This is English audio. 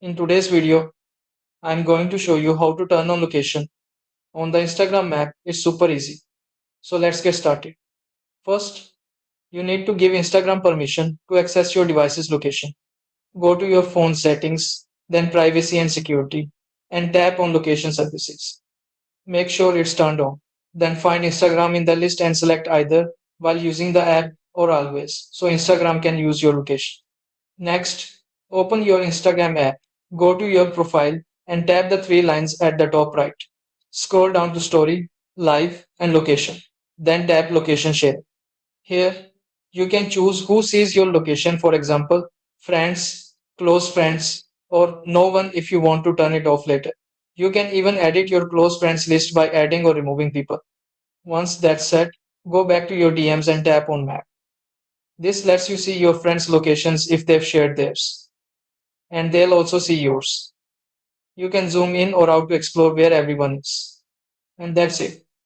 In today's video, I'm going to show you how to turn on location on the Instagram map. It's super easy. So let's get started. First, you need to give Instagram permission to access your device's location. Go to your phone settings, then privacy and security, and tap on location services. Make sure it's turned on. Then find Instagram in the list and select either while using the app or always so Instagram can use your location. Next, open your Instagram app, go to your profile, and tap the three lines at the top right. Scroll down to Story, Live, and Location. Then tap Location Share. Here, you can choose who sees your location, for example, friends, close friends, or no one if you want to turn it off later. You can even edit your close friends list by adding or removing people. Once that's set, go back to your DMs and tap on Map. This lets you see your friends' locations if they've shared theirs, and they'll also see yours. You can zoom in or out to explore where everyone is. And that's it.